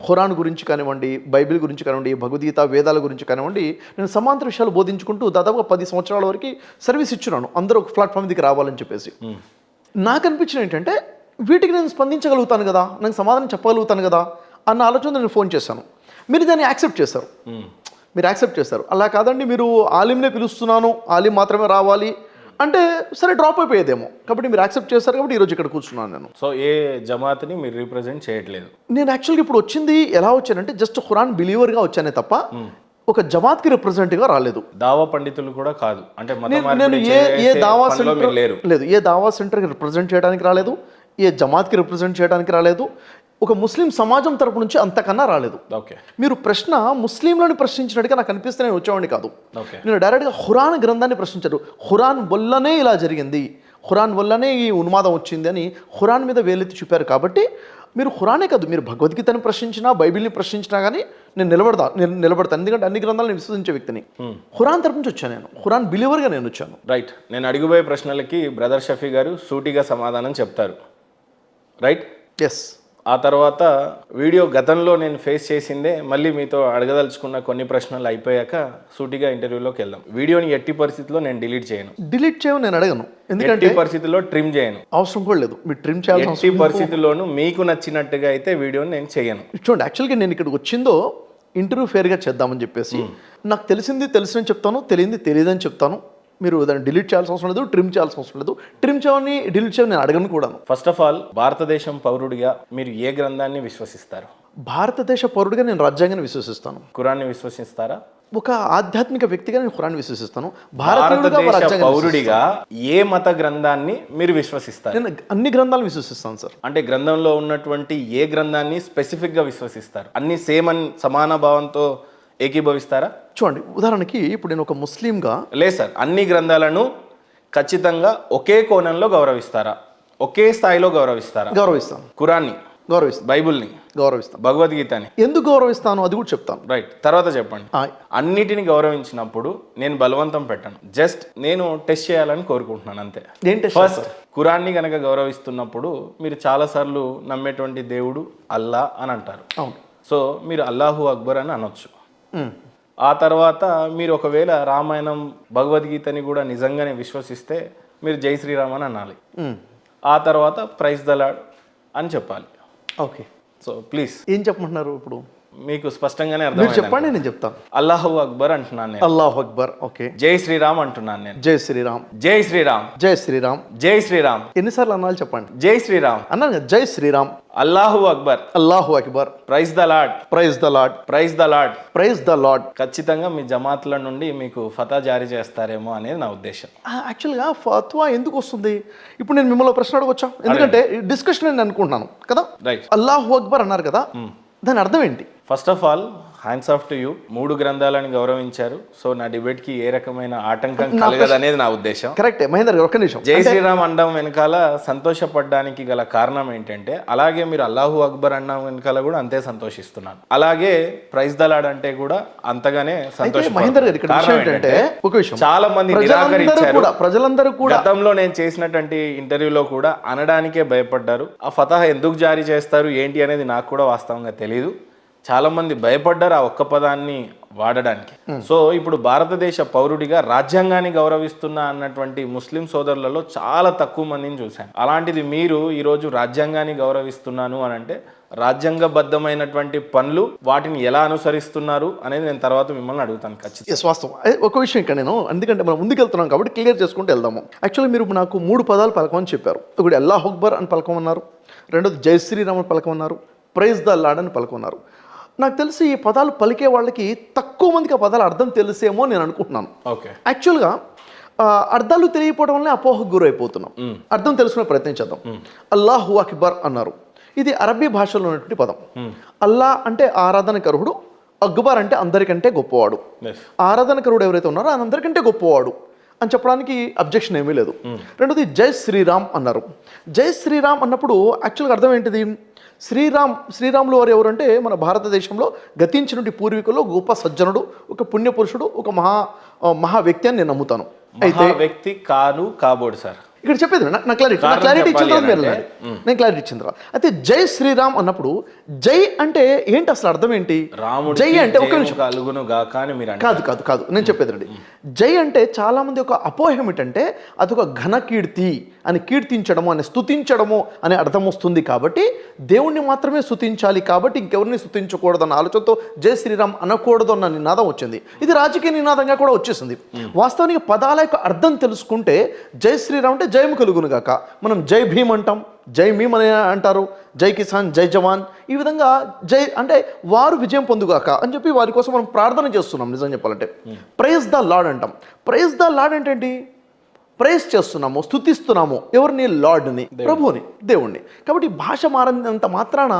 ఖురాన్ గురించి కానివ్వండి, బైబిల్ గురించి కానివ్వండి, భగవద్గీత వేదాల గురించి కానివ్వండి, నేను సమాంతర విషయాలు బోధించుకుంటూ దాదాపుగా 10 సంవత్సరాల వరకు సర్వీస్ ఇచ్చున్నాను, అందరూ ఒక ప్లాట్ఫామ్ దిగి రావాలని చెప్పేసి. నాకు అనిపించిన ఏంటంటే వీటికి నేను స్పందించగలుగుతాను కదా, నాకు సమాధానం చెప్పగలుగుతాను కదా అన్న ఆలోచన నేను ఫోన్ చేశాను. మీరు దాన్ని యాక్సెప్ట్ చేశారు. అలా కాదండి, మీరు ఆలింనే పిలుస్తున్నాను, ఆలిం మాత్రమే రావాలి అంటే సరే డ్రాప్ అయిపోయేదేమో. కాబట్టి మీరు యాక్సెప్ట్ చేశారు కాబట్టి ఈరోజు ఇక్కడ కూర్చున్నాను నేను. సో ఏ జమాత్ని మీరు రిప్రజెంట్ చేయట్లేదు? నేను యాక్చువల్గా ఇప్పుడు వచ్చింది ఎలా వచ్చానంటే జస్ట్ ఖురాన్ బిలీవర్గా వచ్చానే తప్ప ఒక జమాత్కి రిప్రజెంట్గా రాలేదు. దావా పండితులు కూడా కాదు అంటే నేను ఏ దావా సెంటర్ లేదు, ఏ దావా సెంటర్కి రిప్రజెంట్ చేయడానికి రాలేదు, ఏ జమాత్కి రిప్రజెంట్ చేయడానికి రాలేదు, ఒక ముస్లిం సమాజం తరపు నుంచి అంతకన్నా రాలేదు. ఓకే, మీరు ప్రశ్న ముస్లింలను ప్రశ్నించినట్టుగా నాకు అనిపిస్తే నేను వచ్చేవాడిని కాదు. నేను డైరెక్ట్గా ఖురాన్ గ్రంథాన్ని ప్రశ్నించారు. ఖురాన్ వల్లనే ఇలా జరిగింది, ఖురాన్ వల్లనే ఈ ఉన్మాదం వచ్చింది అని ఖురాన్ మీద వేలెత్తి చూపారు. కాబట్టి మీరు ఖురానే కాదు, మీరు భగవద్గీతను ప్రశ్నించినా, బైబిల్ని ప్రశ్నించినా కానీ నేను నిలబడతాను. ఎందుకంటే అన్ని గ్రంథాలను విశ్వసించే వ్యక్తిని. ఖురాన్ తరపు నుంచి వచ్చాను, నేను ఖురాన్ బిలీవర్గా నేను వచ్చాను. రైట్. నేను అడిగిపోయే ప్రశ్నలకి బ్రదర్ షఫీ గారు సూటిగా సమాధానం చెప్తారు. రైట్. ఎస్. ఆ తర్వాత వీడియో గతంలో నేను ఫేస్ చేసిందే మళ్ళీ మీతో అడగదలుచుకున్న కొన్ని ప్రశ్నలు అయిపోయాక సూటిగా ఇంటర్వ్యూలోకి వెళ్దాం. వీడియోని ఎట్టి పరిస్థితిలో నేను డిలీట్ చేయను, నేను అడగను. ఎందుకంటే ఎట్టి పరిస్థితుల్లో ట్రిమ్ చేయను, అవసరం కూడా లేదు. మీరు ట్రిమ్ చేయాల్సిన ఎట్టి పరిస్థితుల్లోనూ మీకు నచ్చినట్టుగా అయితే వీడియోని నేను చేయను. చూడండి, యాక్చువల్గా నేను ఇక్కడికి వచ్చిందో ఇంటర్వ్యూ ఫేర్గా చేద్దామని చెప్పేసి, నాకు తెలిసిందని చెప్తాను, తెలియదని చెప్తాను. మీరు దాన్ని డిలీట్ చేయాల్సిన అవసరం లేదు, ట్రిమ్ చేయాల్సిన అవసరం లేదు. ట్రిమ్ చేయని, డిలీట్ చేయని నేను అడగను కూడా. ఫస్ట్ ఆఫ్ ఆల్, భారతదేశం పౌరుడిగా మీరు ఏ గ్రంథాన్ని విశ్వసిస్తారు? భారతదేశ పౌరుడిగా నేను రాజ్యాంగాన్ని విశ్వసిస్తాను. ఖురాన్ని విశ్వసిస్తారా? ఒక ఆధ్యాత్మిక వ్యక్తిగా నేను ఖురాన్ విశ్వసిస్తాను. భారతదేశ పౌరుడిగా ఏ మత గ్రంథాన్ని మీరు విశ్వసిస్తారు? నేను అన్ని గ్రంథాలను విశ్వసిస్తాను సార్. అంటే గ్రంథంలో ఉన్నటువంటి ఏ గ్రంథాన్ని స్పెసిఫిక్ గా విశ్వసిస్తారు? అన్ని సేమ్ అని సమాన భావంతో ఏకీభవిస్తారా? చూడండి, ఉదాహరణకి ఇప్పుడు నేను ఒక ముస్లింగా లేదు సార్, అన్ని గ్రంథాలను ఖచ్చితంగా ఒకే కోణంలో గౌరవిస్తారా? ఒకే స్థాయిలో గౌరవిస్తారా? గౌరవిస్తాను. ఖురాన్ని గౌరవిస్తాను, బైబుల్ని గౌరవిస్తాను, భగవద్గీతని ఎందుకు గౌరవిస్తాను అది కూడా చెప్తాను. రైట్. తర్వాత చెప్పండి. అన్నిటిని గౌరవించినప్పుడు నేను బలవంతం పెట్టను, జస్ట్ నేను టెస్ట్ చేయాలని కోరుకుంటున్నాను అంతే. ఫస్ట్, ఖురాన్ని కనుక గౌరవిస్తున్నప్పుడు మీరు చాలాసార్లు నమ్మేటువంటి దేవుడు అల్లా అని అంటారు. సో మీరు అల్లాహు అక్బర్ అని అనొచ్చు. ఆ తర్వాత మీరు ఒకవేళ రామాయణం, భగవద్గీతని కూడా నిజంగానే విశ్వసిస్తే మీరు జై శ్రీరామ్ అని అనాలి. ఆ తర్వాత ప్రైజ్ ద లార్డ్ అని చెప్పాలి. ఓకే. సో ప్లీజ్ ఏం చెప్పమంటున్నారు ఇప్పుడు? మీకు స్పష్టంగానే అర్థం చెప్పండి, నేను చెప్తాను. అల్లాహు అక్బర్ అంటున్నాను నేను. అల్లాహు అక్బర్. ఓకే. జై శ్రీరామ్ అంటున్నాను నేను. జై శ్రీరామ్, జై శ్రీరామ్, జై శ్రీరామ్, జై శ్రీరామ్. ఎన్నిసార్లు అనాలి చెప్పండి? జై శ్రీరామ్ అన్నాను కదా. జై శ్రీరామ్, అల్లాహు అక్బర్, అల్లాహు అక్బర్, praise the Lord, praise the Lord, praise the Lord, praise the Lord. ఖచ్చితంగా మీ జమాత్ల నుండి మీకు ఫతా జారీ చేస్తారేమో అనేది నా ఉద్దేశం. యాక్చువల్గా ఫత్వా ఎందుకు వస్తుంది? ఇప్పుడు నేను మిమ్మల్ని ప్రశ్న అడగొచ్చా? ఎందుకంటే డిస్కషన్ నేను అనుకుంటున్నాను కదా. రైట్. అల్లాహు అక్బర్ అన్నారు కదా, దాని అర్థం ఏంటి? First of all, hands off to you. 3 గ్రంథాలను గౌరవించారు. సో నా డిబేట్ కి ఏ రకమైన ఆటంకం కలగదు అనేది నా ఉద్దేశం. కరెక్టే మహేందర్ గారు, ఒక్క నిమిషం. జై శ్రీరామ్ అనడం వెనకాల సంతోషపడడానికి గల కారణం ఏంటంటే, అలాగే మీరు అల్లాహు అక్బర్ అనడం వెనకాల కూడా అంతే సంతోషిస్తున్నాను. అలాగే ప్రైజ్ ద లార్డ్ అంటే కూడా అంతగానే సంతోషం. చాలా మంది నిరాకరించారు. ప్రజలందరూ కూడా గతంలో నేను చేసినటువంటి ఇంటర్వ్యూలో కూడా అనడానికే భయపడ్డారు. ఆ ఫతహ ఎందుకు జారీ చేస్తారు ఏంటి అనేది నాకు కూడా వాస్తవంగా తెలియదు. చాలా మంది భయపడ్డారు ఆ ఒక్క పదాన్ని వాడడానికి. సో ఇప్పుడు భారతదేశ పౌరుడిగా రాజ్యాంగాన్ని గౌరవిస్తున్నా అన్నటువంటి ముస్లిం సోదరులలో చాలా తక్కువ మందిని చూశాను. అలాంటిది మీరు ఈరోజు రాజ్యాంగాన్ని గౌరవిస్తున్నాను అని అంటే, రాజ్యాంగబద్ధమైనటువంటి పనులు వాటిని ఎలా అనుసరిస్తున్నారు అనేది నేను తర్వాత మిమ్మల్ని అడుగుతాను ఖచ్చితంగా. వాస్తవం. ఒక విషయం ఇక్కడ నేను, ఎందుకంటే మనం ముందుకెళ్తున్నాం కాబట్టి క్లియర్ చేసుకుంటూ వెళ్దాము. యాక్చువల్లీ మీరు నాకు 3 పదాలు పలకమని చెప్పారు. ఒకటి అల్లాహ్ అక్బర్ అని పలకమన్నారు, రెండోది జై శ్రీరామ్ అని పలకమన్నారు, ప్రైజ్ ద లార్డ్ అని పలకమన్నారు. నాకు తెలిసి ఈ పదాలు పలికే వాళ్ళకి తక్కువ మందికి ఆ పదాలు అర్థం తెలిసేమో నేను అనుకుంటున్నాను. ఓకే. యాక్చువల్గా అర్థాలు తెలియకపోవడం వల్లనే అపోహకు గురైపోతున్నాం. అర్థం తెలుసుకునే ప్రయత్నం చేద్దాం. అల్లాహు అక్బర్ అన్నారు, ఇది అరబీ భాషలో ఉన్నటువంటి పదం. అల్లా అంటే ఆరాధనకరుడు, అక్బర్ అంటే అందరికంటే గొప్పవాడు. ఆరాధనకరుడు ఎవరైతే ఉన్నారో ఆయన అందరికంటే గొప్పవాడు అని చెప్పడానికి అబ్జెక్షన్ ఏమీ లేదు. రెండోది జై శ్రీరామ్ అన్నారు. జై శ్రీరామ్ అన్నప్పుడు యాక్చువల్గా అర్థం ఏంటిది? శ్రీరాములు వారు ఎవరంటే మన భారతదేశంలో గతించినటువంటి పూర్వీకుల్లో గొప్ప సజ్జనుడు, ఒక పుణ్యపురుషుడు, ఒక మహా వ్యక్తి అని నేను నమ్ముతాను. అయితే వ్యక్తి కాబోడు సార్. ఇక్కడ చెప్పేది నా క్లారిటీ కారణం క్లారిటీ ఇచ్చిన తర్వాత చెప్పాలి మీరు వెళ్ళండి. నేను క్లారిటీ ఇచ్చిన తర్వాత అయితే జై శ్రీరామ్ అన్నప్పుడు జై అంటే ఏంటి అసలు అర్థం ఏంటి? రాముడికి జై అంటే ఒక జయము నిమిషం కలుగును గాక అని మీరు అంటారు. కాదు కాదు కాదు నేను చెప్పేది రండి. జై అంటే చాలా మంది ఒక అపోహ ఏమిటంటే అదొక ఘన కీర్తి అని, కీర్తించడము అని, స్తుతించడము అనే అర్థం వస్తుంది. కాబట్టి దేవుణ్ణి మాత్రమే స్తుతించాలి, కాబట్టి ఇంకెవరిని స్తుతించకూడదు అన్న ఆలోచనతో జై శ్రీరామ్ అనకూడదు అన్న నినాదం వచ్చింది. ఇది రాజకీయ నినాదంగా కూడా వచ్చేసింది. వాస్తవానికి పదాల యొక్క అర్థం తెలుసుకుంటే జై శ్రీరామ్ అంటే జయము కలుగును గాక, మనం జై భీమ్ అంటాం, జై భీమ్ అని అంటారు, జై కిసాన్, జై జవాన్, ఈ విధంగా జై అంటే వారు విజయం పొందుగాక అని చెప్పి వారి కోసం మనం ప్రార్థన చేస్తున్నాం. నిజం చెప్పాలంటే ప్రైజ్ ద లార్డ్ అంటాం. ప్రైజ్ ద లార్డ్ అంటే ఏంటి? ప్రైజ్ చేస్తున్నాము, స్తుతిస్తున్నాము ఎవరిని? లార్డ్ని, ప్రభువుని, దేవుణ్ణి. కాబట్టి భాష మారినంత మాత్రాన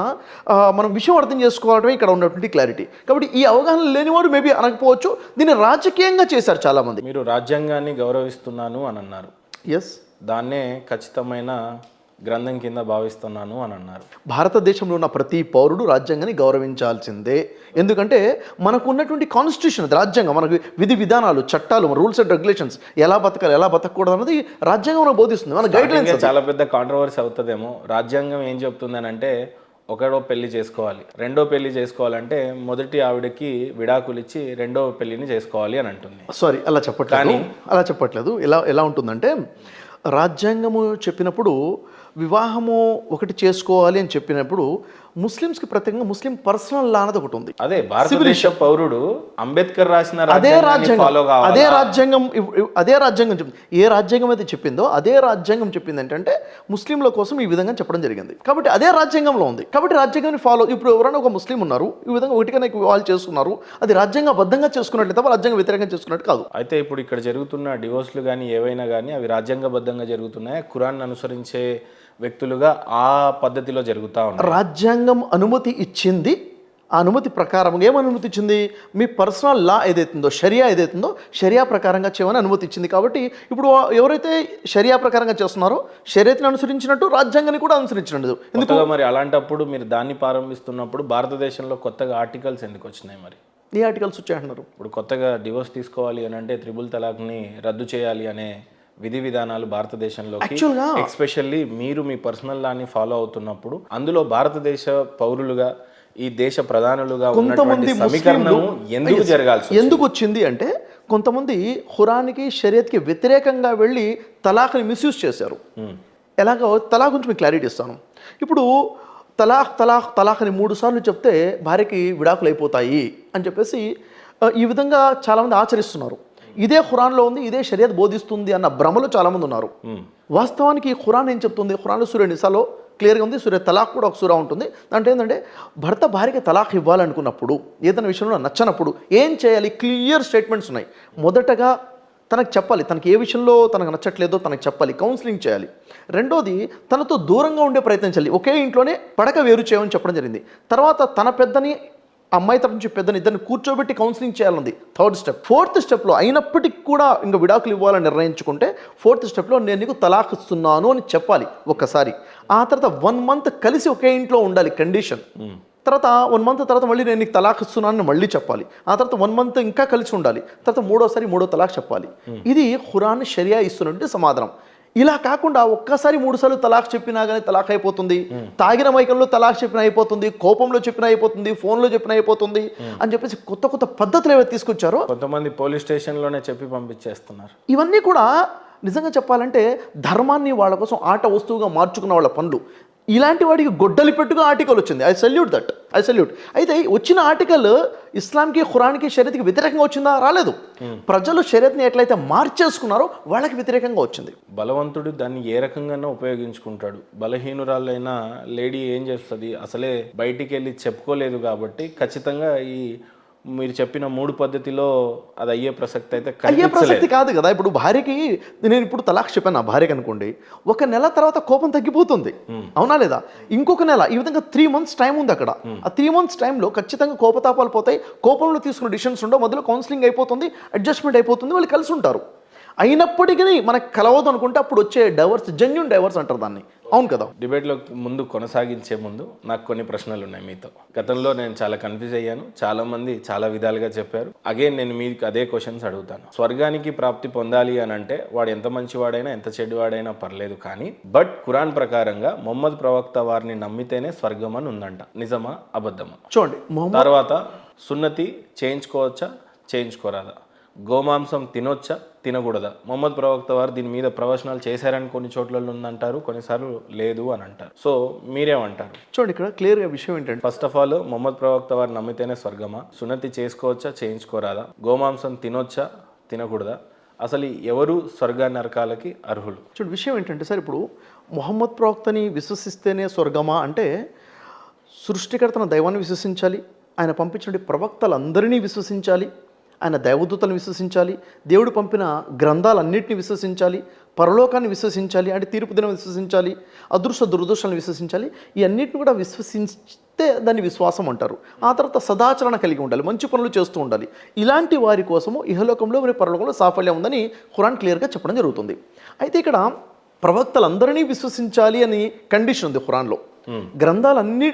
మనం విషయం అర్థం చేసుకోవడమే ఇక్కడ ఉన్నటువంటి క్లారిటీ. కాబట్టి ఈ అవగాహన లేనివాడు మేబీ అనకపోవచ్చు. దీన్ని రాజకీయంగా చేశారు చాలామంది. మీరు రాజ్యాంగాన్ని గౌరవిస్తున్నాను అని అన్నారు. ఎస్, దాన్నే ఖచ్చితమైన గ్రంథం కింద భావిస్తున్నాను అని అన్నారు. భారతదేశంలో ఉన్న ప్రతి పౌరుడు రాజ్యాంగాన్ని గౌరవించాల్సిందే. ఎందుకంటే మనకు ఉన్నటువంటి కాన్స్టిట్యూషన్, రాజ్యాంగం, మనకు విధి విధానాలు, చట్టాలు, రూల్స్ అండ్ రెగ్యులేషన్స్, ఎలా బతకాలి ఎలా బతకూడదు అన్నది రాజ్యాంగం మనకు బోధిస్తుంది. మన గైడ్ లైన్స్. చాలా పెద్ద కాంట్రవర్సీ అవుతుందేమో. రాజ్యాంగం ఏం చెప్తుంది అంటే ఒకడో పెళ్లి చేసుకోవాలి, రెండో పెళ్లి చేసుకోవాలంటే మొదటి ఆవిడకి విడాకులు ఇచ్చి రెండో పెళ్లిని చేసుకోవాలి అని అంటుంది. సారీ, అలా చెప్పట్లేదు. ఎలా ఉంటుందంటే రాజ్యాంగము చెప్పినప్పుడు వివాహము ఒకటి చేసుకోవాలి అని చెప్పినప్పుడు ముస్లిమ్స్కి ప్రత్యేకంగా ముస్లిం పర్సనల్ లా అనేది ఒకటి ఉంది. అదే భారతదేశ పౌరుడు అంబేద్కర్ రాసిన అదే రాజ్యాంగం చెప్పింది. ఏ రాజ్యాంగం అయితే చెప్పిందో అదే రాజ్యాంగం చెప్పింది ఏంటంటే ముస్లింల కోసం ఈ విధంగా చెప్పడం జరిగింది. కాబట్టి అదే రాజ్యాంగంలో ఉంది. కాబట్టి రాజ్యాంగాన్ని ఫాలో. ఇప్పుడు ఎవరైనా ఒక ముస్లిం ఉన్నారు, ఈ విధంగా ఒకటికనే వాళ్ళు చేస్తున్నారు, అది రాజ్యాంగబద్ధంగా చేసుకున్నట్లయితే తప్ప రాజ్యాంగ వ్యతిరేకంగా చేసుకున్నట్టు కాదు. అయితే ఇప్పుడు ఇక్కడ జరుగుతున్న డివోర్స్లు కానీ ఏవైనా కానీ అవి రాజ్యాంగబద్ధంగా జరుగుతున్నాయి, ఖురాన్ అనుసరించే వ్యక్తులుగా ఆ పద్ధతిలో జరుగుతూ ఉన్నాయి. రాజ్యాంగం అనుమతి ఇచ్చింది. ఆ అనుమతి ప్రకారం ఏమని అనుమతి ఇచ్చింది? మీ పర్సనల్ లా ఏదైతుందో, షరియా ఏదైతుందో షరియా ప్రకారంగా చేయమని అనుమతి ఇచ్చింది. కాబట్టి ఇప్పుడు ఎవరైతే షరియా ప్రకారంగా చేస్తున్నారో షరియత్ని అనుసరించినట్టు రాజ్యాంగాన్ని కూడా అనుసరించినట్టు. ఎందుకు మరి అలాంటప్పుడు మీరు దాన్ని ప్రారంభిస్తున్నప్పుడు భారతదేశంలో కొత్తగా ఆర్టికల్స్ ఎందుకు వచ్చినాయి? మరి ఏ ఆర్టికల్స్ వచ్చాయంటున్నారు? ఇప్పుడు కొత్తగా డివోర్స్ తీసుకోవాలి అని అంటే త్రిబుల్ తలాక్ని రద్దు చేయాలి అనే విధి విధానాలు భారతదేశంలోకి, ఎస్పెషల్లీ మీరు మీ పర్సనల్ లాని ఫాలో అవుతున్నప్పుడు అందులో భారతదేశ పౌరులుగా ఈ దేశ ప్రధానులుగా ఉన్నటువంటి సమీకరణం ఎందుకు జరగాల్సి ఎందుకు వచ్చింది అంటే కొంతమంది ఖురాన్కి షరియత్కి వ్యతిరేకంగా వెళ్ళి తలాఖ్ని మిస్యూజ్ చేశారు. ఎలాగో తలాఖ్ గురించి మీకు క్లారిటీ ఇస్తాను. ఇప్పుడు తలాఖ్ అని 3 సార్లు చెప్తే భార్యకి విడాకులు అయిపోతాయి అని చెప్పేసి ఈ విధంగా చాలామంది ఆచరిస్తున్నారు. ఇదే ఖురాన్లో ఉంది, ఇదే షరియత్ బోధిస్తుంది అన్న భ్రమలో చాలామంది ఉన్నారు. వాస్తవానికి ఖురాన్ ఏం చెప్తుంది? ఖురాన్లో సూర నిసాలో క్లియర్గా ఉంది. సూర తలాక్ కూడా ఒక సూర ఉంటుంది. దాంట్లో ఏంటంటే భర్త భార్యకి తలాక్ ఇవ్వాలనుకున్నప్పుడు, ఏదైనా విషయంలో నచ్చనప్పుడు ఏం చేయాలి? క్లియర్ స్టేట్మెంట్స్ ఉన్నాయి. మొదటగా తనకు చెప్పాలి, తనకి ఏ విషయంలో తనకు నచ్చట్లేదో తనకు చెప్పాలి, కౌన్సిలింగ్ చేయాలి. రెండోది తనతో దూరంగా ఉండే ప్రయత్నించాలి, ఒకే ఇంట్లోనే పడక వేరు చేయమని చెప్పడం జరిగింది. తర్వాత తన పెద్దని, అమ్మాయి తరపు నుంచి పెద్దని ఇద్దరిని కూర్చోబెట్టి కౌన్సిలింగ్ చేయాలంది. 3rd step. 4th స్టెప్లో అయినప్పటికీ కూడా ఇంకా విడాకులు ఇవ్వాలని నిర్ణయించుకుంటే 4th స్టెప్లో నేను నీకు తలాక్ ఇస్తున్నాను అని చెప్పాలి ఒక్కసారి. ఆ తర్వాత 1 మంత్ కలిసి ఒకే ఇంట్లో ఉండాలి, కండిషన్. తర్వాత 1 మంత్ తర్వాత మళ్ళీ నేను నీకు తలాక్ ఇస్తున్నాను మళ్ళీ చెప్పాలి. ఆ తర్వాత 1 మంత్ ఇంకా కలిసి ఉండాలి. తర్వాత 3వ తలాక్ చెప్పాలి. ఇది ఖురాన్ షరియా ఇస్తున్నటువంటి సమాధానం. ఇలా కాకుండా ఒక్కసారి 3 సార్లు తలాక్ చెప్పినా కానీ తలాక్ అయిపోతుంది, తాగిన మైకంలో తలాక్ చెప్పినా అయిపోతుంది, కోపంలో చెప్పినా అయిపోతుంది, ఫోన్లో చెప్పినా అయిపోతుంది అని చెప్పేసి కొత్త పద్ధతులు ఏవైతే తీసుకొచ్చారో కొంతమంది పోలీస్ స్టేషన్లోనే చెప్పి పంపించేస్తున్నారు. ఇవన్నీ కూడా నిజంగా చెప్పాలంటే ధర్మాన్ని వాళ్ళ కోసం ఆట వస్తువుగా మార్చుకున్న వాళ్ళ పనులు. ఇలాంటి వాడికి గొడ్డలి పెట్టుగా ఆర్టికల్ వచ్చింది. I salute. అయితే వచ్చిన ఆర్టికల్ ఇస్లాంకి, ఖురాన్కి, షరియత్కి వ్యతిరేకంగా వచ్చిందా? రాలేదు. ప్రజలు షరియత్ని ఎట్లయితే మార్చేసుకున్నారో వాళ్ళకి వ్యతిరేకంగా వచ్చింది. బలవంతుడు దాన్ని ఏ రకంగానో ఉపయోగించుకుంటాడు. బలహీనురాలైన లేడీ ఏం చేస్తుంది? అసలే బయటికి వెళ్ళి చెప్పుకోలేదు కాబట్టి ఖచ్చితంగా ఈ మీరు చెప్పిన 3 పద్ధతిలో అది అయ్యే ప్రసక్తి అయితే అయ్యే ప్రసక్తి కాదు కదా. ఇప్పుడు భార్యకి నేను ఇప్పుడు తలాక్ చెప్పాను నా భార్యకి అనుకోండి, 1 నెల తర్వాత కోపం తగ్గిపోతుంది, అవునా లేదా? ఇంకొక నెల, ఈ విధంగా 3 months టైం ఉంది అక్కడ. ఆ 3 months టైంలో ఖచ్చితంగా కోపతాపాలు పోతాయి, కోపంలో తీసుకున్న డిసిషన్స్ ఉండవు, మొదలు కౌన్సిలింగ్ అయిపోతుంది, అడ్జస్ట్మెంట్ అయిపోతుంది, వాళ్ళు కలిసి ఉంటారు. అయినప్పటికీ మనకు కలవదు అనుకుంటే అప్పుడు వచ్చే డైవర్స్, జెన్యూన్ డైవర్స్ అంటారు దాన్ని. అవును కదా. డిబేట్లో ముందు కొనసాగించే ముందు నాకు కొన్ని ప్రశ్నలు ఉన్నాయి మీతో. గతంలో నేను చాలా కన్ఫ్యూజ్ అయ్యాను, చాలా మంది చాలా విధాలుగా చెప్పారు. అగైన్ నేను మీకు అదే క్వశ్చన్స్ అడుగుతాను. స్వర్గానికి ప్రాప్తి పొందాలి అని అంటే వాడు ఎంత మంచివాడైనా ఎంత చెడ్డవాడైనా పర్లేదు, కానీ బట్ ఖురాన్ ప్రకారంగా మొహమ్మద్ ప్రవక్త వారిని నమ్మితేనే స్వర్గం అని ఉందంట. నిజమా అబద్ధమా? చూడండి, తర్వాత సున్నతి చేయించుకోవచ్చా చేయించుకోరాదా? గోమాంసం తినొచ్చా తినకూడదా? మొహమ్మద్ ప్రవక్త వారు దీని మీద ప్రవచనాలు చేశారని కొన్ని చోట్లలో ఉందంటారు, కొన్నిసార్లు లేదు అని అంటారు. సో మీరేమంటారు? చూడండి, ఇక్కడ క్లియర్గా విషయం ఏంటంటే, ఫస్ట్ ఆఫ్ ఆల్ మొహమ్మద్ ప్రవక్త వారు నమ్మితేనే స్వర్గమా? సున్నతి చేసుకోవచ్చా చేయించుకోరాదా? గోమాంసం తినొచ్చా తినకూడదా? అసలు ఎవరు స్వర్గ నరకాలకి అర్హులు? చూడండి, విషయం ఏంటంటే సార్, ఇప్పుడు మొహమ్మద్ ప్రవక్తని విశ్వసిస్తేనే స్వర్గమా అంటే, సృష్టికర్తన దైవాన్ని విశ్వసించాలి, ఆయన పంపించిన ప్రవక్తలందరినీ విశ్వసించాలి, ఆయన దైవదూతలను విశ్వసించాలి, దేవుడు పంపిన గ్రంథాలన్నింటినీ విశ్వసించాలి, పరలోకాన్ని విశ్వసించాలి, అంటే తీర్పు దినం విశ్వసించాలి, అదృష్ట దురదృష్టాలను విశ్వసించాలి. ఈ అన్నింటిని కూడా విశ్వసిస్తే దాన్ని విశ్వాసం అంటారు. ఆ తర్వాత సదాచరణ కలిగి ఉండాలి, మంచి పనులు చేస్తూ ఉండాలి. ఇలాంటి వారి కోసము ఇహలోకంలో మరియు పరలోకంలో సాఫల్యం ఉందని ఖురాన్ క్లియర్గా చెప్పడం జరుగుతుంది. అయితే ఇక్కడ ప్రవక్తలందరినీ విశ్వసించాలి అని కండిషన్ ఉంది ఖురాన్లో.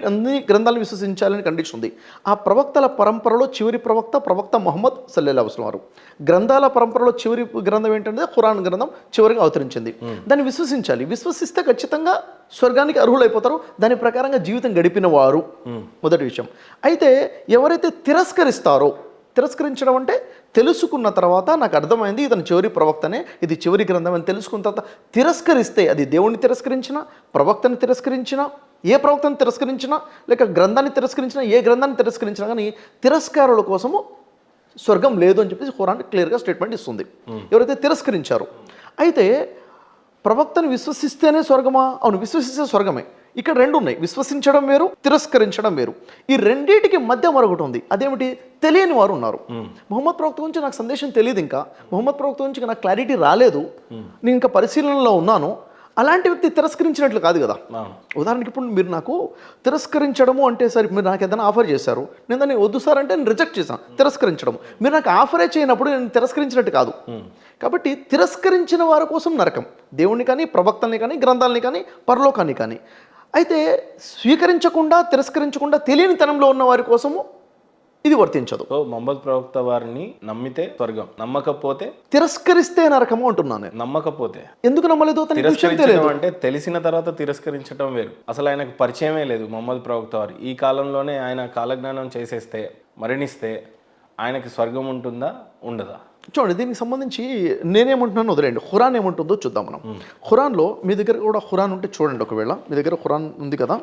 అన్ని గ్రంథాలను విశ్వసించాలని కండిషన్ ఉంది. ఆ ప్రవక్తల పరంపరలో చివరి ప్రవక్త ముహమ్మద్ సల్లల్లాహు అలైహి వసల్లం వారు. గ్రంథాల పరంపరలో చివరి గ్రంథం ఏంటంటే ఖురాన్ గ్రంథం చివరిగా అవతరించింది. దాన్ని విశ్వసించాలి. విశ్వసిస్తే ఖచ్చితంగా స్వర్గానికి అర్హులైపోతారు, దాని ప్రకారంగా జీవితం గడిపిన వారు. మొదటి విషయం. అయితే ఎవరైతే తిరస్కరించడం అంటే, తెలుసుకున్న తర్వాత నాకు అర్థమైంది ఇతను చివరి ప్రవక్తనే, ఇది చివరి గ్రంథం అని తెలుసుకున్న తర్వాత తిరస్కరిస్తే, అది దేవుణ్ణి తిరస్కరించినా, ప్రవక్తని తిరస్కరించినా, ఏ ప్రవక్తను తిరస్కరించినా, లేక గ్రంథాన్ని తిరస్కరించినా, ఏ గ్రంథాన్ని తిరస్కరించినా కానీ తిరస్కారుల కోసము స్వర్గం లేదు అని చెప్పేసి ఖురాన్ క్లియర్గా స్టేట్మెంట్ ఇస్తుంది, ఎవరైతే తిరస్కరించారో. అయితే ప్రవక్తను విశ్వసిస్తేనే స్వర్గమా? అవును, విశ్వసిస్తే స్వర్గమే. ఇక్కడ రెండు ఉన్నాయి, విశ్వసించడం వేరు, తిరస్కరించడం వేరు. ఈ రెండింటికి మధ్య మరొకటి ఉంది, అదేమిటి? తెలియని వారు ఉన్నారు. మొహమ్మద్ ప్రవక్త గురించి నాకు సందేశం తెలియదు, ఇంకా మొహమ్మద్ ప్రవక్త గురించి నాకు క్లారిటీ రాలేదు, నేను ఇంకా పరిశీలనలో ఉన్నాను. అలాంటి వ్యక్తి తిరస్కరించినట్లు కాదు కదా. ఉదాహరణకి ఇప్పుడు మీరు నాకు తిరస్కరించడము అంటే, సరే మీరు నాకు ఏదైనా ఆఫర్ చేశారు, నేను దాన్ని వద్దు సార్ అంటే నేను రిజెక్ట్ చేశాను, తిరస్కరించడం. మీరు నాకు ఆఫరే చేయనప్పుడు నేను తిరస్కరించినట్టు కాదు. కాబట్టి తిరస్కరించిన వారి కోసం నరకం, దేవుణ్ణి కానీ, ప్రవక్తల్ని కానీ, గ్రంథాలని కానీ, పరలోకాన్ని కానీ. అయితే స్వీకరించకుండా, తిరస్కరించకుండా తెలియని తనంలో ఉన్న వారి కోసము ఇది వర్తించదు. సో మొహమ్మద్ ప్రవక్త వారిని నమ్మితే స్వర్గం, నమ్మకపోతే తిరస్కరిస్తే నరకము అంటున్నాను. నమ్మకపోతే ఎందుకు నమ్మలేదు? తిరస్కరించడం అంటే తెలిసిన తర్వాత తిరస్కరించడం వేరు. అసలు ఆయనకు పరిచయమే లేదు మొహమ్మద్ ప్రవక్త వారు. ఈ కాలంలోనే ఆయన కాలజ్ఞానం చేసేస్తే, మరణిస్తే ఆయనకి స్వర్గం ఉంటుందా ఉండదా? చూడండి, దీనికి సంబంధించి నేనేమంటున్నాను వదిలేండి, ఖురాన్ ఏమంటుందో చూద్దాం మనం. ఖురాన్లో మీ దగ్గర కూడా ఖురాన్ ఉంటే చూడండి, ఒకవేళ మీ దగ్గర ఖురాన్ ఉంది కదా,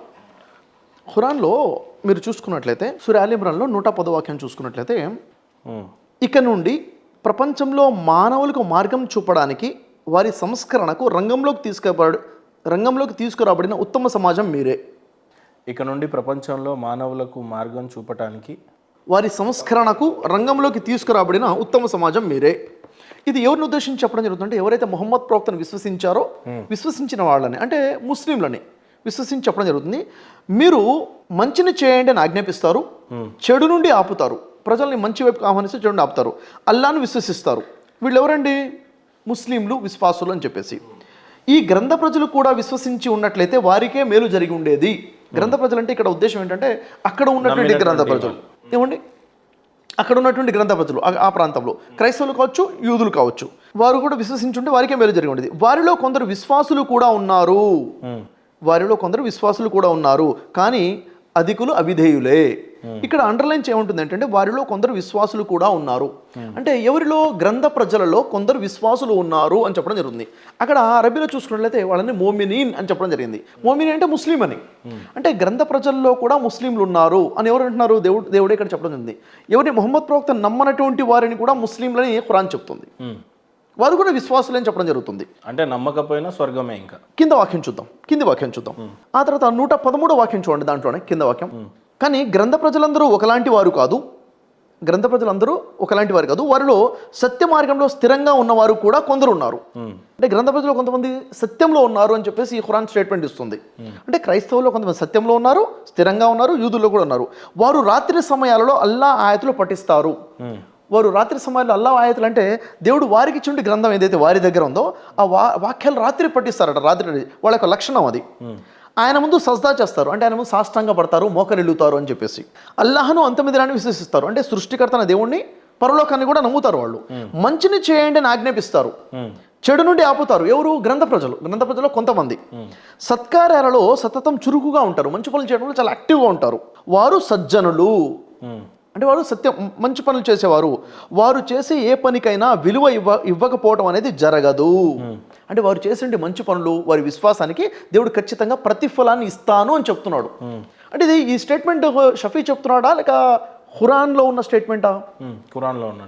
ఖురాన్లో మీరు చూసుకున్నట్లయితే సూరా ఆల్ ఇమ్రాన్లో 110వ వాక్యం చూసుకున్నట్లయితే, ఇక నుండి ప్రపంచంలో మానవులకు మార్గం చూపడానికి, వారి సంస్కరణకు రంగంలోకి తీసుకురాబడిన ఉత్తమ సమాజం మీరే. ఇక నుండి ప్రపంచంలో మానవులకు మార్గం చూపటానికి, వారి సంస్కరణకు రంగంలోకి తీసుకురాబడిన ఉత్తమ సమాజం మీరే. ఇది ఎవరిని ఉద్దేశించి చెప్పడం జరుగుతుందంటే, ఎవరైతే మొహమ్మద్ ప్రవక్తను విశ్వసించారో, విశ్వసించిన వాళ్ళని అంటే ముస్లింలని విశ్వసించి చెప్పడం జరుగుతుంది. మీరు మంచిని చేయండి అని ఆజ్ఞాపిస్తారు, చెడు నుండి ఆపుతారు, ప్రజల్ని మంచి వైపుకి ఆహ్వానిస్తే చెడు నుండి ఆపుతారు, అల్లాను విశ్వసిస్తారు. వీళ్ళు ఎవరండి? ముస్లింలు, విశ్వాసులు అని చెప్పేసి. ఈ గ్రంథ ప్రజలు కూడా విశ్వసించి ఉన్నట్లయితే వారికే మేలు జరిగి ఉండేది. గ్రంథ ప్రజలు అంటే ఇక్కడ ఉద్దేశం ఏంటంటే, అక్కడ ఉన్నటువంటి గ్రంథ ప్రజలు, ఏమండి, అక్కడ ఉన్నటువంటి గ్రంథ ప్రజలు, ఆ ప్రాంతంలో క్రైస్తవులు కావచ్చు, యూదులు కావచ్చు, వారు కూడా విశ్వసించుంటే వారికే మేలు జరిగి ఉండేది. వారిలో కొందరు విశ్వాసులు కూడా ఉన్నారు, కానీ అధికులు అవిధేయులే. ఇక్కడ అండర్లైన్ ఏముంటుంది అంటే, వారిలో కొందరు విశ్వాసులు కూడా ఉన్నారు అంటే, ఎవరిలో? గ్రంథ ప్రజలలో కొందరు విశ్వాసులు ఉన్నారు అని చెప్పడం జరుగుతుంది. అక్కడ అరబీలో చూసుకున్నట్లయితే వాళ్ళని మోమినీన్ అని చెప్పడం జరిగింది. మోమినీన్ అంటే ముస్లిం అని. అంటే గ్రంథ ప్రజల్లో కూడా ముస్లింలు ఉన్నారు అని ఎవరు అంటున్నారు? దేవుడే ఇక్కడ చెప్పడం జరిగింది. ఎవరిని? మొహమ్మద్ ప్రవక్త నమ్మనటువంటి వారిని కూడా ముస్లింలని ఖురాన్ చెప్తుంది. వారు కూడా విశ్వాసులు అని చెప్పడం జరుగుతుంది. అంటే నమ్మకపోయినా స్వర్గమే. ఇంకా కింది వాక్యం చూద్దాం. ఆ తర్వాత 113వ వాక్యం చూడండి, దాంట్లోనే కింద వాక్యం. కానీ గ్రంథ ప్రజలందరూ ఒకలాంటి వారు కాదు, వారిలో సత్య మార్గంలో స్థిరంగా ఉన్నవారు కూడా కొందరు ఉన్నారు. అంటే గ్రంథ ప్రజలు కొంతమంది సత్యంలో ఉన్నారు అని చెప్పేసి ఈ ఖురాన్ స్టేట్మెంట్ ఇస్తుంది. అంటే క్రైస్తవుల్లో కొంతమంది సత్యంలో ఉన్నారు, స్థిరంగా ఉన్నారు, యూదుల్లో కూడా ఉన్నారు. వారు రాత్రి సమయాలలో అల్లా ఆయతులు పఠిస్తారు, వారు రాత్రి సమయాల్లో అల్లా ఆయతులు అంటే దేవుడు వారికి ఇచ్చిన గ్రంథం ఏదైతే వారి దగ్గర ఉందో ఆ వాక్యాలు రాత్రి పట్టిస్తారట. రాత్రి వాళ్ళ యొక్క లక్షణం అది. ఆయన ముందు సజ్దా చేస్తారు, అంటే ఆయన ముందు సాష్టాంగ పడతారు, మోకరిల్లుతారు అని చెప్పేసి. అల్లాహను అంతమ దినాన్ని విశ్వసిస్తారు, అంటే సృష్టికర్తన దేవుణ్ణి, పరలోకాన్ని కూడా నమ్ముతారు. వాళ్ళు మంచిని చేయండి అని ఆజ్ఞాపిస్తారు, చెడు నుండి ఆపుతారు. ఎవరు? గ్రంథ ప్రజలు కొంతమంది. సత్కార్యాలలో సతతం చురుకుగా ఉంటారు, మంచి పనులు చేయడంలో చాలా యాక్టివ్గా ఉంటారు. వారు సజ్జనులు, అంటే వారు సత్యం మంచి పనులు చేసేవారు. వారు చేసే ఏ పనికైనా విలువ ఇవ్వకపోవడం అనేది జరగదు. అంటే వారు చేసే మంచి పనులు, వారి విశ్వాసానికి దేవుడు ఖచ్చితంగా ప్రతిఫలాన్ని ఇస్తాను అని చెప్తున్నాడు. అంటే ఇది ఈ స్టేట్మెంట్ షఫీ చెప్తున్నాడా లేక ఖురాన్లో ఉన్న స్టేట్మెంటా?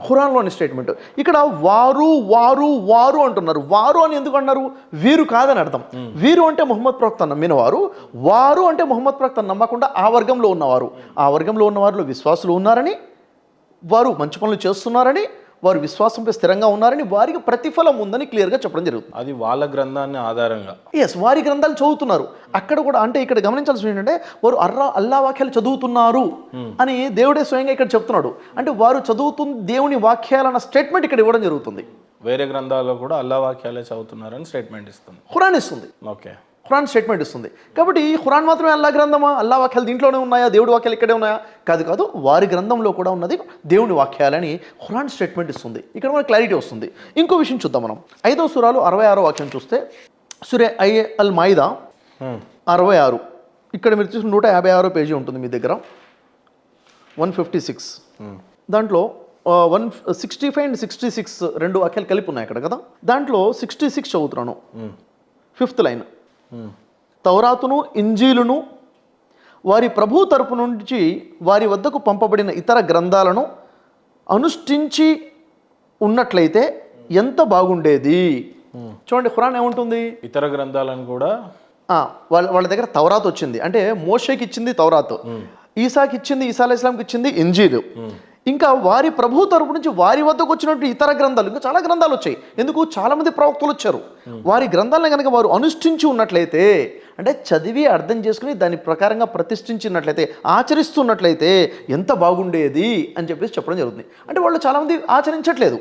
ఖురాన్లోని స్టేట్మెంట్. ఇక్కడ వారు వారు వారు అంటున్నారు. వారు అని ఎందుకు అన్నారు? వీరు కాదని అర్థం. వీరు అంటే ముహమ్మద్ ప్రవక్త నమ్మిన వారు, వారు అంటే ముహమ్మద్ ప్రవక్త నమ్మకుండా ఆ వర్గంలో ఉన్నవారు. ఆ వర్గంలో ఉన్న వారిలో విశ్వాసులు ఉన్నారని, వారు మంచి పనులు చేస్తున్నారని, వారు విశ్వాసంపై స్థిరంగా ఉన్నారని, వారికి ప్రతిఫలం ఉందని క్లియర్గా చెప్పడం జరుగుతుంది. అది వాళ్ళ గ్రంథాన్ని ఆధారంగా. ఎస్, వారి గ్రంథాలు చదువుతున్నారు. అక్కడ కూడా అంటే ఇక్కడ గమనించాల్సింది ఏంటంటే వారు అల్లా వాక్యాలు చదువుతున్నారు అని దేవుడే స్వయంగా ఇక్కడ చెప్తున్నాడు. అంటే వారు చదువుతున్న దేవుని వాక్యాలన్న స్టేట్మెంట్ ఇక్కడ ఇవ్వడం జరుగుతుంది. వేరే గ్రంథాల్లో కూడా అల్లా వాక్యాలే చదువుతున్నారని స్టేట్మెంట్ ఇస్తుంది, ఖురాన్ ఇస్తుంది. ఓకే, ఖురాన్ స్టేట్మెంట్ ఇస్తుంది. కాబట్టి ఖురాన్ మాత్రమే అల్లా గ్రంథమా? అల్లా వాక్యాలు దీంట్లోనే ఉన్నాయా? దేవుడి వాక్యాలు ఇక్కడే ఉన్నాయా? కాదు, వారి గ్రంథంలో కూడా ఉన్నది దేవుని వాక్యాలని ఖురాన్ స్టేట్మెంట్ ఇస్తుంది. ఇక్కడ మనకు క్లారిటీ వస్తుంది. ఇంకో విషయం చూద్దాం మనం. 5వ సూరాలు 66వ వాక్యం చూస్తే సూరే అల్ మాయిదా 66. ఇక్కడ మీరు చూసిన 156వ పేజీ ఉంటుంది మీ దగ్గర, 156. దాంట్లో 165 అండ్ 66 రెండు వాక్యాలు కలిపి ఉన్నాయి అక్కడ కదా. దాంట్లో 66 చదువుతున్నాను, 5th లైన్. తౌరాతును ఇంజీలును వారి ప్రభు తరపు నుంచి వారి వద్దకు పంపబడిన ఇతర గ్రంథాలను అనుష్ఠించి ఉన్నట్లయితే ఎంత బాగుండేది. చూడండి, ఖురాన్ ఏముంటుంది? ఇతర గ్రంథాలను కూడా వాళ్ళ దగ్గర తౌరాత్ వచ్చింది, అంటే మోషేకి ఇచ్చింది తౌరాత్, ఈసాకి ఇచ్చింది, ఈసా అలైహిస్సలాంకి ఇచ్చింది ఇంజీలు. ఇంకా వారి ప్రభు తరపు నుంచి వారి వద్దకు వచ్చినట్టు ఇతర గ్రంథాలు, ఇంకా చాలా గ్రంథాలు వచ్చాయి. ఎందుకు? చాలామంది ప్రవక్తలు వచ్చారు. వారి గ్రంథాలను కనుక వారు అనుష్ఠించి ఉన్నట్లయితే, అంటే చదివి అర్థం చేసుకుని దాని ప్రకారంగా ప్రతిష్ఠించినట్లయితే, ఆచరిస్తున్నట్లయితే ఎంత బాగుండేది అని చెప్పేసి చెప్పడం జరుగుతుంది. అంటే వాళ్ళు చాలామంది ఆచరించట్లేదు.